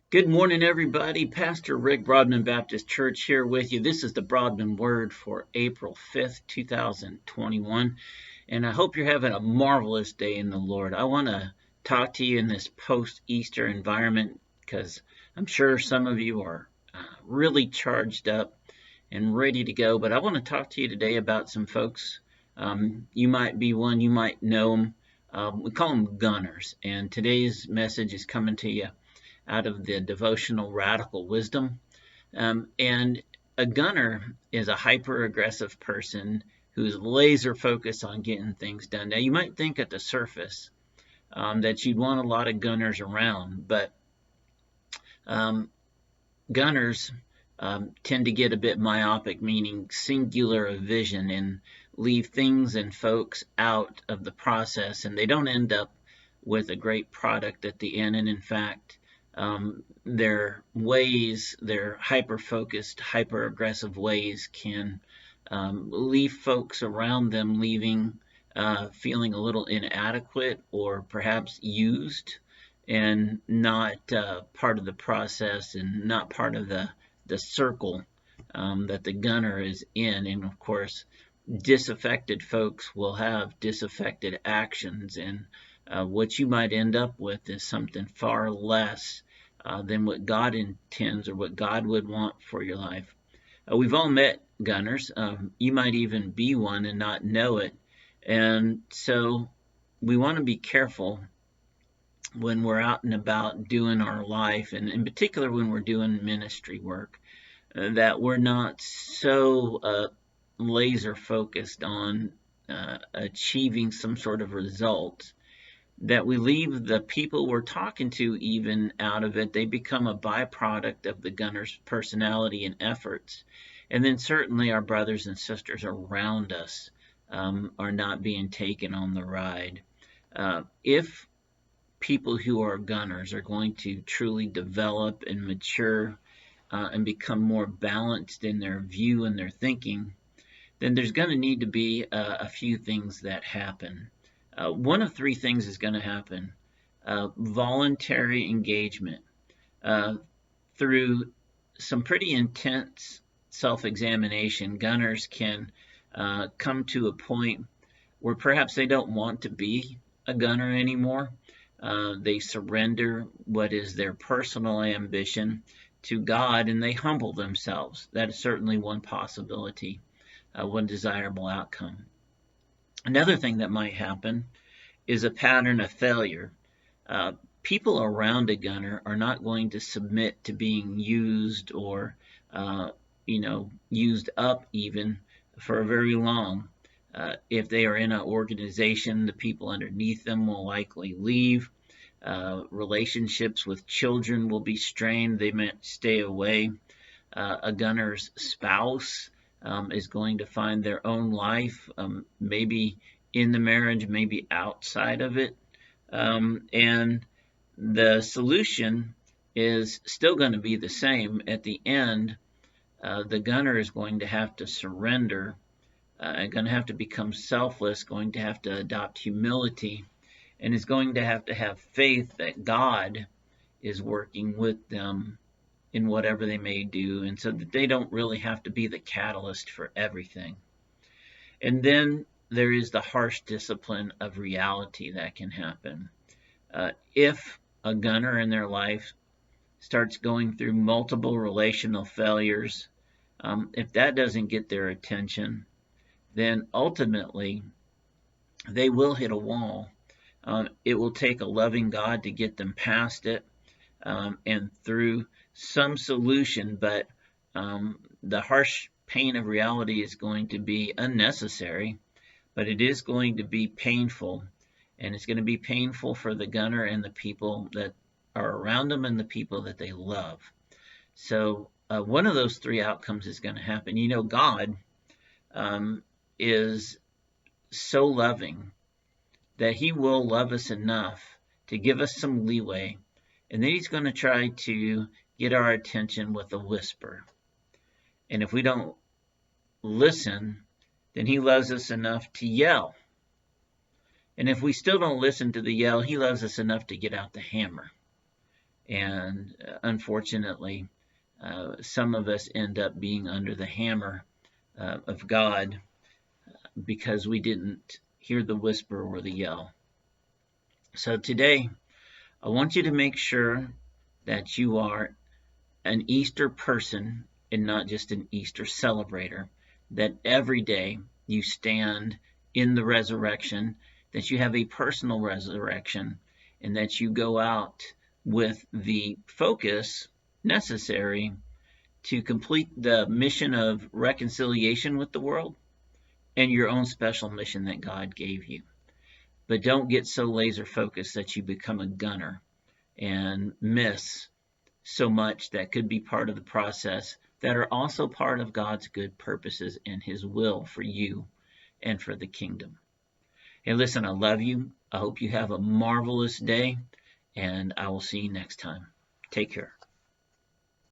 Good morning, everybody. Pastor Rick, Broadman Baptist Church, here with you. This is the Broadman Word for April 5th, 2021. And I hope you're having a marvelous day in the Lord. I want to talk to you in this post-Easter environment because I'm sure some of you are really charged up and ready to go. But I want to talk to you today about some folks. You might be one, you might know them. We call them gunners. And today's message is coming to you out of the devotional Radical Wisdom. And a gunner is a hyper aggressive person who's laser focused on getting things done. Now, you might think at the surface that you'd want a lot of gunners around, but gunners tend to get a bit myopic, meaning singular of vision, and leave things and folks out of the process, and they don't end up with a great product at the end. And in fact, their ways, their hyper-focused, hyper-aggressive ways can leave folks around them feeling a little inadequate or perhaps used and not part of the process and not part of the circle that the gunner is in. And of course, disaffected folks will have disaffected actions, and what you might end up with is something far less than what God intends or what God would want for your life. We've all met gunners. You might even be one and not know it. And so we want to be careful when we're out and about doing our life, and in particular when we're doing ministry work, that we're not so laser focused on achieving some sort of result that we leave the people we're talking to even out of it. They become a byproduct of the gunner's personality and efforts. And then certainly our brothers and sisters around us are not being taken on the ride. If people who are gunners are going to truly develop and mature and become more balanced in their view and their thinking, then there's going to need to be a few things that happen. One of three things is going to happen. Voluntary engagement. Through some pretty intense self-examination, gunners can come to a point where perhaps they don't want to be a gunner anymore. They surrender what is their personal ambition to God, and they humble themselves. That is certainly one possibility, one desirable outcome. Another thing that might happen is a pattern of failure. People around a gunner are not going to submit to being used or, used up even for very long. If they are in an organization, the people underneath them will likely leave. Relationships with children will be strained. They might stay away. A gunner's spouse is going to find their own life, maybe in the marriage, maybe outside of it. And the solution is still going to be the same. At the end, the gunner is going to have to surrender, going to have to become selfless, going to have to adopt humility, and is going to have faith that God is working with them in whatever they may do, and so that they don't really have to be the catalyst for everything. And then there is the harsh discipline of reality that can happen. If a gunner in their life starts going through multiple relational failures, if that doesn't get their attention, then ultimately they will hit a wall. It will take a loving God to get them past it and through some solution, but the harsh pain of reality is going to be unnecessary, but it is going to be painful, and it's going to be painful for the gunner and the people that are around them and the people that they love. So one of those three outcomes is going to happen. God is so loving that he will love us enough to give us some leeway, and then he's going to try to get our attention with a whisper. And if we don't listen, then he loves us enough to yell. And if we still don't listen to the yell, he loves us enough to get out the hammer. And unfortunately, some of us end up being under the hammer of God because we didn't hear the whisper or the yell. So today, I want you to make sure that you are an Easter person and not just an Easter celebrator, that every day you stand in the resurrection, that you have a personal resurrection, and that you go out with the focus necessary to complete the mission of reconciliation with the world and your own special mission that God gave you. But don't get so laser focused that you become a gunner and miss so much that could be part of the process that are also part of God's good purposes and his will for you and for the kingdom. Hey, listen, I love you. I hope you have a marvelous day, and I will see you next time. Take care.